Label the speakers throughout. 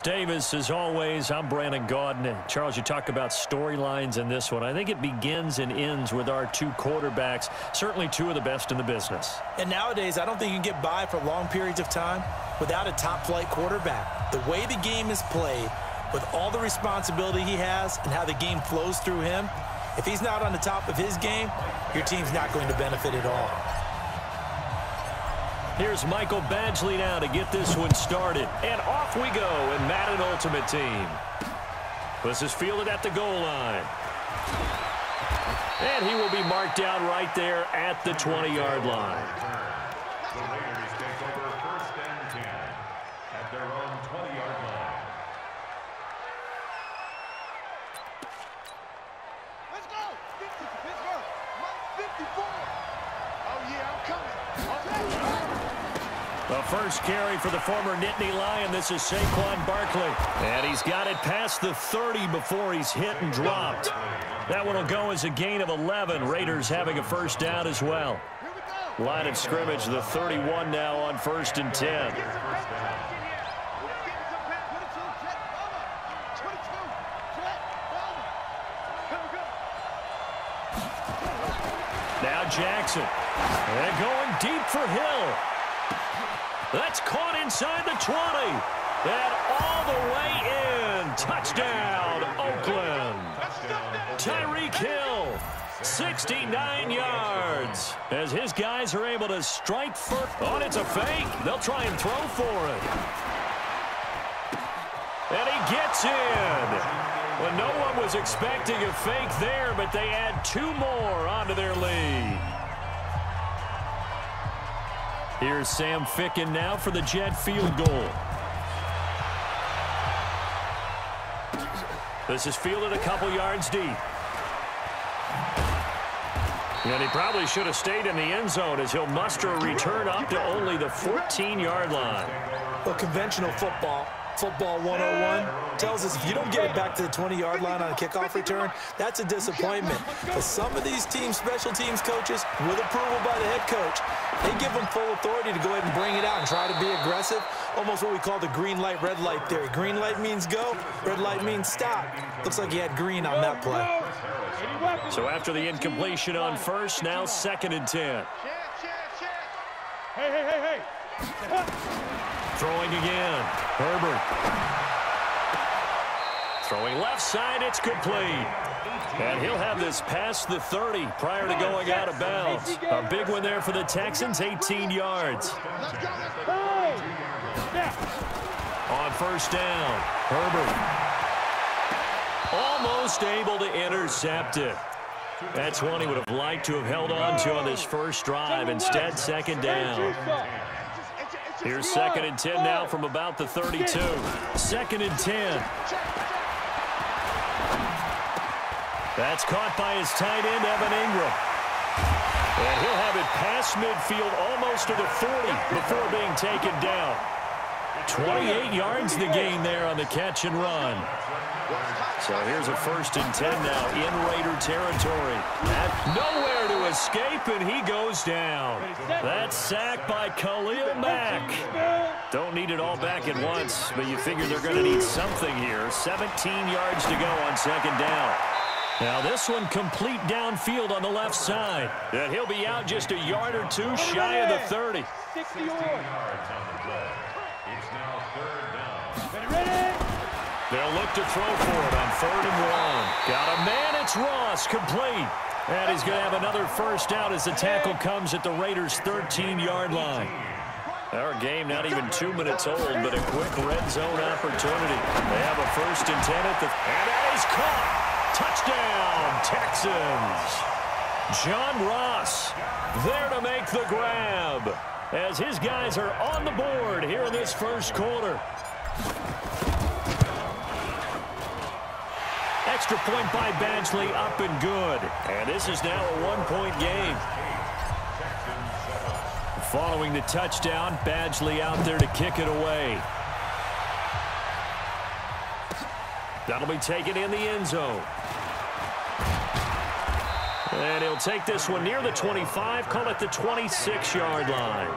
Speaker 1: Davis, as always, I'm Brandon Gaudin. Charles, you talk about storylines in this one. I think it begins and ends with our two quarterbacks, certainly two of the best in the business.
Speaker 2: And nowadays, I don't think you can get by for long periods of time without a top-flight quarterback. The way the game is played, with all the responsibility he has and how the game flows through him, if he's not on the top of his game, your team's not going to benefit at all.
Speaker 1: Here's Michael Badgley now to get this one started. And off we go in Madden Ultimate Team. This is fielded at the goal line. And he will be marked down right there at the 20-yard line.
Speaker 3: The Raiders take over 1st and 10 at their own 20-yard line.
Speaker 4: Let's go! Pittsburgh! 54! Oh, yeah, I'm coming.
Speaker 1: The first carry for the former Nittany Lion. This is Saquon Barkley. And he's got it past the 30 before he's hit and dropped. That one will go as a gain of 11. Raiders having a first down as well. Line of scrimmage, the 31 now on 1st and 10. Now Jackson. And going deep for Hill. That's caught inside the 20. And all the way in. Touchdown, Oakland. Tyreek Hill, 69 yards. As his guys are able to strike first. Oh, it's a fake. They'll try and throw for it. And he gets in. Well, no one was expecting a fake there, but they add 2 more onto their lead. Here's Sam Ficken now for the Jet field goal. This is fielded a couple yards deep. And he probably should have stayed in the end zone as he'll muster a return up to only the 14-yard line.
Speaker 2: Well, conventional football 101, tells us if you don't get it back to the 20-yard line on a kickoff return, that's a disappointment. But some of these special teams coaches, with approval by the head coach, they give them full authority to go ahead and bring it out and try to be aggressive. Almost what we call the green light, red light theory. Green light means go, red light means stop. Looks like he had green on that play.
Speaker 1: So after the incompletion on first, now 2nd and 10.
Speaker 4: Hey.
Speaker 1: Throwing again. Herbert. Throwing left side, it's complete. And he'll have this past the 30 prior to going out of bounds. A big one there for the Texans, 18 yards. On first down, Herbert. Almost able to intercept it. That's one he would have liked to have held on to on this first drive. Instead, 2nd down. Here's 2nd and 10 now from about the 32. 2nd and 10. That's caught by his tight end, Evan Ingram. And he'll have it past midfield almost to the 40 before being taken down. 28 yards the gain there on the catch and run. So here's a 1st and 10 now in Raider territory. Nowhere to escape, and he goes down. That's sacked by Khalil Mack. Don't need it all back at once, but you figure they're going to need something here. 17 yards to go on 2nd down. Now this one complete downfield on the left side. And he'll be out just a yard or 2 shy of the 30.
Speaker 4: 60 yards
Speaker 3: on the play. It's now 3rd down.
Speaker 4: Ready?
Speaker 1: They'll look to throw for it on 3rd and 1. Got a man, it's Ross, complete. And he's going to have another first down as the tackle comes at the Raiders' 13-yard line. Our game not even 2 minutes old, but a quick red zone opportunity. They have a 1st and 10 at the... And that is caught. Touchdown, Texans. John Ross there to make the grab as his guys are on the board here in this first quarter. Extra point by Badgley, up and good. And this is now a 1-point game. Following the touchdown, Badgley out there to kick it away. That'll be taken in the end zone. And he'll take this one near the 25, call it the 26-yard line.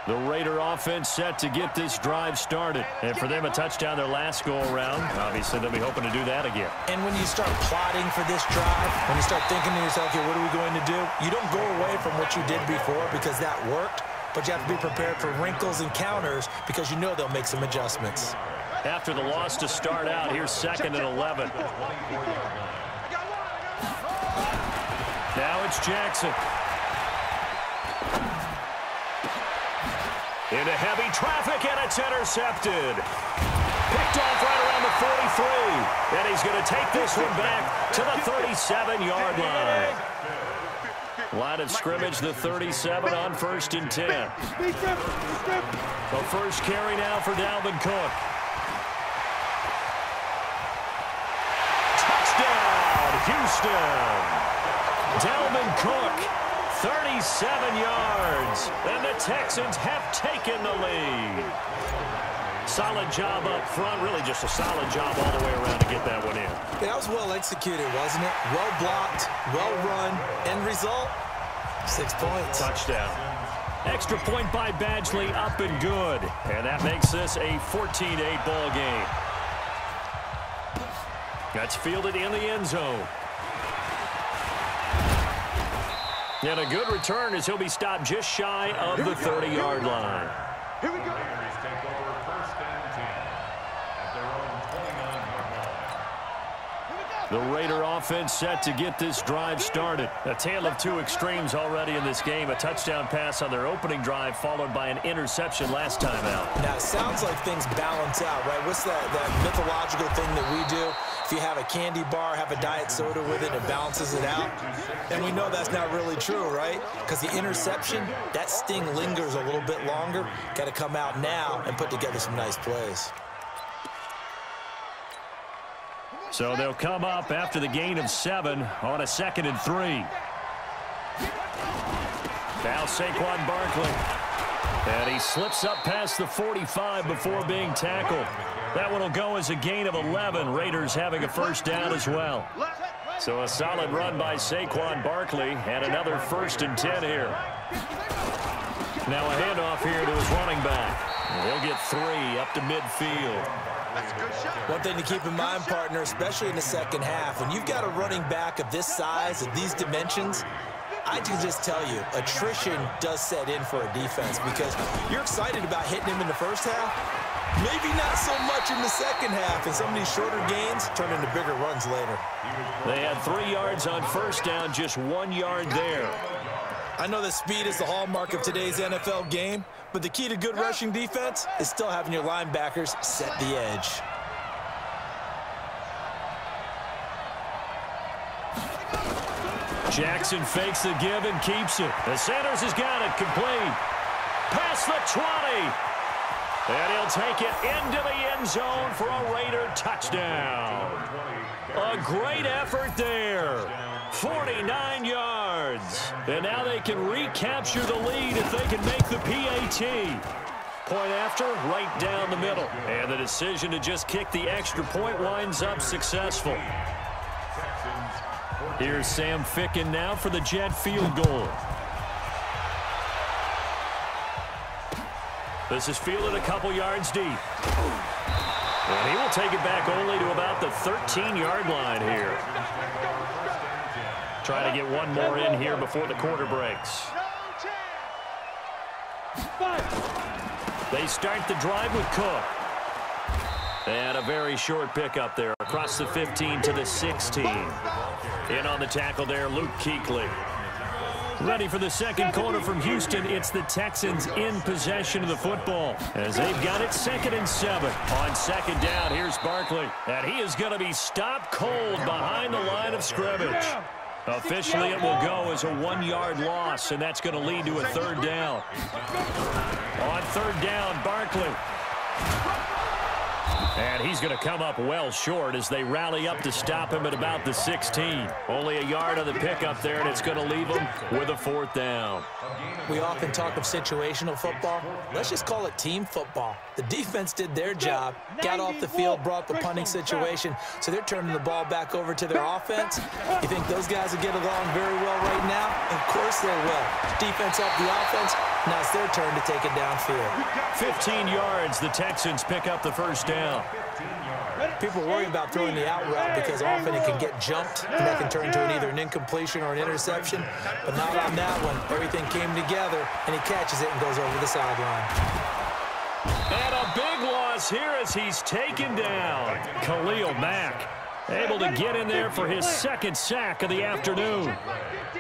Speaker 1: The Raider offense set to get this drive started. And for them, a touchdown their last go-around. Obviously, they'll be hoping to do that again.
Speaker 2: And when you start plotting for this drive, when you start thinking to yourself, okay, what are we going to do? You don't go away from what you did before because that worked, but you have to be prepared for wrinkles and counters because you know they'll make some adjustments.
Speaker 1: After the loss to start out, here's 2nd and 11. Now it's Jackson. Into heavy traffic, and it's intercepted. Picked off right around the 43. And he's going to take this one back to the 37-yard line. Line of scrimmage, the 37 on 1st and 10. The first carry now for Dalvin Cook. Touchdown, Houston. Dalvin Cook. 37 yards, and the Texans have taken the lead. Solid job up front, really just a solid job all the way around to get that one in.
Speaker 2: Yeah, that was well executed, wasn't it? Well blocked, well run, end result, 6 points.
Speaker 1: Touchdown. Extra point by Badgley, up and good. And that makes this a 14-8 ball game. That's fielded in the end zone. And a good return as he'll be stopped just shy of the 30-yard line.
Speaker 3: Here we go. Raiders take over 1st and 10 at their own 29-yard line.
Speaker 1: The Raider offense set to get this drive started. A tale of two extremes already in this game. A touchdown pass on their opening drive followed by an interception last time out.
Speaker 2: Now, it sounds like things balance out, right? What's that mythological thing that we do? If you have a candy bar, have a diet soda with it, it balances it out. And we know that's not really true, right? Because the interception, that sting lingers a little bit longer. Got to come out now and put together some nice plays.
Speaker 1: So they'll come up after the gain of 7 on a 2nd and 3. Now Saquon Barkley. And he slips up past the 45 before being tackled. That one will go as a gain of 11. Raiders having a first down as well. So a solid run by Saquon Barkley and another 1st and 10 here. Now a handoff here to his running back. He'll get 3 up to midfield.
Speaker 2: One thing to keep in mind, partner, especially in the second half, when you've got a running back of this size, of these dimensions, I can just tell you, attrition does set in for a defense because you're excited about hitting him in the first half. Maybe not so much in the second half, and some of these shorter gains turn into bigger runs later.
Speaker 1: They had 3 yards on first down, just 1 yard there.
Speaker 2: I know that speed is the hallmark of today's NFL game, but the key to good rushing defense is still having your linebackers set the edge.
Speaker 1: Jackson fakes the give and keeps it. The Sanders has got it complete. Past the 20. And he'll take it into the end zone for a Raider touchdown. A great effort there. 49 yards. And now they can recapture the lead if they can make the PAT. Point after, right down the middle. And the decision to just kick the extra point winds up successful. Here's Sam Ficken now for the Jet field goal. This is fielded a couple yards deep. And he will take it back only to about the 13-yard line here. Try to get one more in here before the quarter breaks. They start the drive with Cook. And a very short pickup there across the 15 to the 16. In on the tackle there, Luke Kuechly. Ready for the second quarter from Houston. It's the Texans in possession of the football as they've got it 2nd and 7. On second down, here's Barkley. And he is going to be stopped cold behind the line of scrimmage. Officially, it will go as a 1-yard loss, and that's going to lead to a 3rd down. On 3rd down, Barkley. And he's going to come up well short as they rally up to stop him at about the 16. Only a yard on the pickup there, and it's going to leave him with a 4th down.
Speaker 2: We often talk of situational football. Let's just call it team football. The defense did their job, got off the field, brought the punting situation, so they're turning the ball back over to their offense. You think those guys will get along very well right now? Of course they will. Defense helped the offense. Now it's their turn to take it downfield.
Speaker 1: 15 yards. The Texans pick up the 1st down.
Speaker 2: People worry about throwing the out route because often it can get jumped, and that can turn into either an incompletion or an interception. But not on that one. Everything came together, and he catches it and goes over the sideline.
Speaker 1: And a big loss here as he's taken down. Khalil Mack able to get in there for his 2nd sack of the afternoon.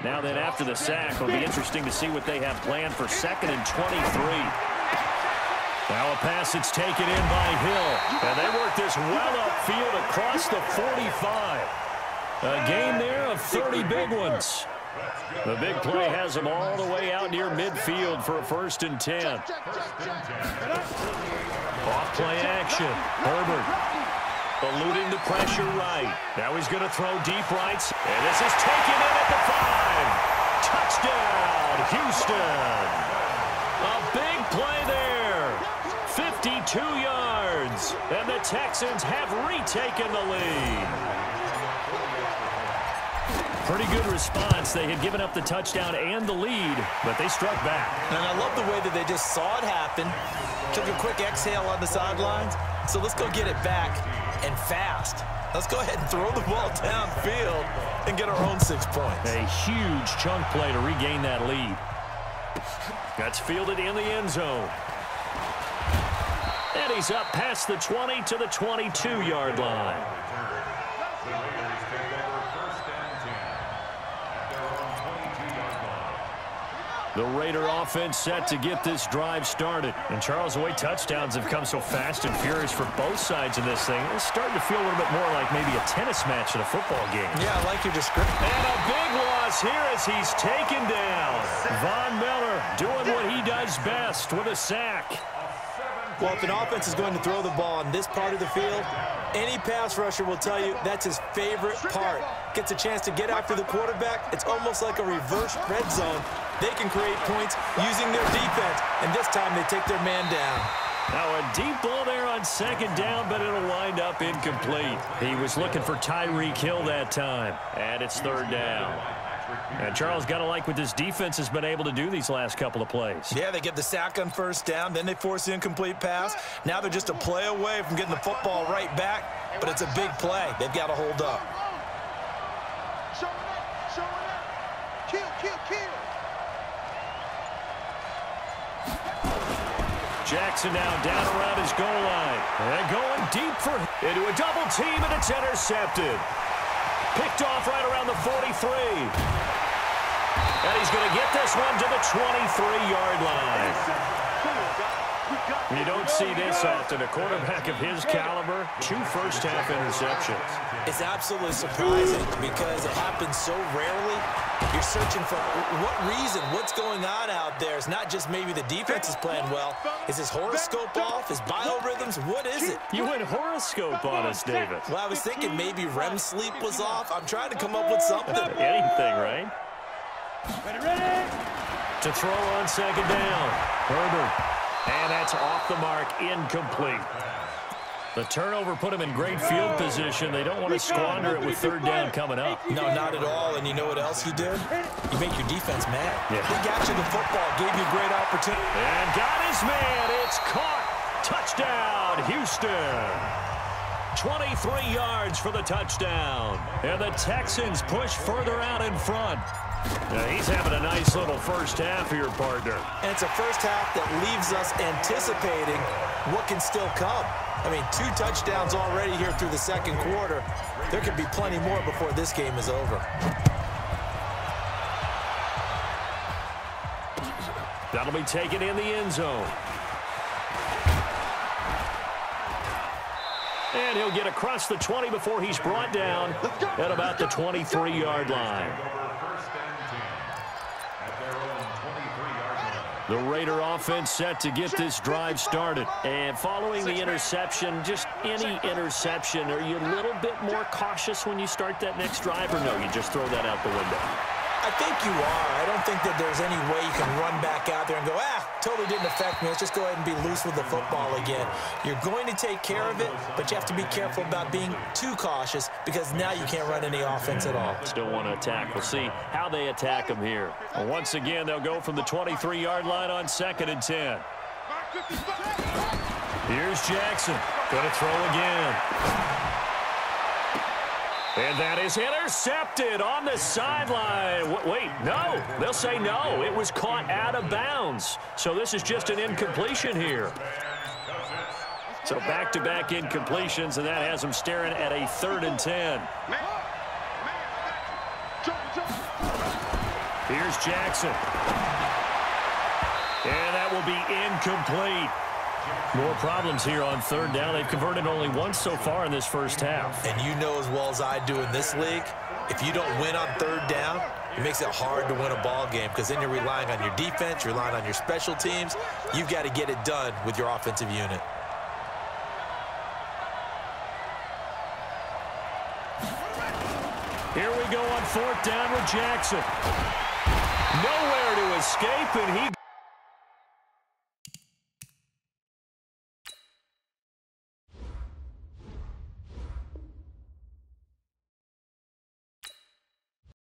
Speaker 1: Now then, after the sack, it'll be interesting to see what they have planned for 2nd and 23. Now a pass that's taken in by Hill. And they work this well upfield across the 45. A gain there of 30 big ones. The big play has them all the way out near midfield for a 1st and 10. Off play action. Herbert eluding the pressure right. Now he's going to throw deep rights. And this is taken in at the 5. Touchdown, Houston. A big play there. 52 yards. And the Texans have retaken the lead. Pretty good response. They had given up the touchdown and the lead, but they struck back.
Speaker 2: And I love the way that they just saw it happen. Took a quick exhale on the sidelines. So let's go get it back, and fast. Let's go ahead and throw the ball downfield and get our own 6 points.
Speaker 1: A huge chunk play to regain that lead. That's fielded in the end zone. And he's up past the 20 to the 22-yard line. The Raider offense set to get this drive started. And Charles, the way touchdowns have come so fast and furious for both sides of this thing, it's starting to feel a little bit more like maybe a tennis match in a football game.
Speaker 2: Yeah, I like your description.
Speaker 1: And a big loss here as he's taken down. Von Miller doing what he does best with a sack.
Speaker 2: Well, if an offense is going to throw the ball in this part of the field, any pass rusher will tell you that's his favorite part. Gets a chance to get after the quarterback. It's almost like a reverse red zone. They can create points using their defense, and this time they take their man down.
Speaker 1: Now a deep ball there on 2nd down, but it'll wind up incomplete. He was looking for Tyreek Hill that time, and it's 3rd down. And Charles, got to like what this defense has been able to do these last couple of plays.
Speaker 2: Yeah, they get the sack on 1st down, then they force the incomplete pass. Now they're just a play away from getting the football right back, but it's a big play. They've got to hold up.
Speaker 4: Show it. Kill.
Speaker 1: Jackson now down around his goal line. And going deep into a double team, and it's intercepted. Picked off right around the 43. And he's going to get this one to the 23-yard line. You don't see this often. A quarterback of his caliber, 2 first-half interceptions.
Speaker 2: It's absolutely surprising because it happens so rarely. You're searching for what reason, what's going on out there. It's not just maybe the defense is playing well. Is his horoscope off? His biorhythms? What is it?
Speaker 1: You went horoscope on us, David.
Speaker 2: Well, I was thinking maybe REM sleep was off. I'm trying to come up with something.
Speaker 1: Anything, right? Ready. To throw on 2nd down. Herbert. And that's off the mark, incomplete. The turnover put him in great field position. They don't want to squander it with 3rd down coming up.
Speaker 2: No, not at all. And you know what else you did? You make your defense mad.
Speaker 1: Yeah.
Speaker 2: They got you the football, gave you a great opportunity.
Speaker 1: And got his man. It's caught. Touchdown, Houston. 23 yards for the touchdown. And the Texans push further out in front. Now he's having a nice little first half here, partner.
Speaker 2: And it's a first half that leaves us anticipating what can still come. I mean, 2 touchdowns already here through the 2nd quarter. There could be plenty more before this game is over.
Speaker 1: That'll be taken in the end zone. And he'll get across the 20 before he's brought down at about the 23-yard line. The Raider offense set to get this drive started. And following the interception, just any interception, are you a little bit more cautious when you start that next drive, or no, you just throw that out the window?
Speaker 2: I think you are. I don't think that there's any way you can run back out there and go, totally didn't affect me. Let's just go ahead and be loose with the football again. You're going to take care of it, but you have to be careful about being too cautious because now you can't run any offense at all.
Speaker 1: Still want to attack. We'll see how they attack them here. And once again, they'll go from the 23-yard line on 2nd and 10. Here's Jackson. Going to throw again. And that is intercepted on the sideline. Wait, no. They'll say no. It was caught out of bounds. So this is just an incompletion here. So back-to-back incompletions, and that has them staring at a 3rd and 10. Here's Jackson. And that will be incomplete. More problems here on 3rd down. They've converted only once so far in this first half.
Speaker 2: And you know as well as I do in this league, if you don't win on 3rd down, it makes it hard to win a ball game because then you're relying on your defense, you're relying on your special teams. You've got to get it done with your offensive unit.
Speaker 1: Here we go on 4th down with Jackson. Nowhere to escape, and he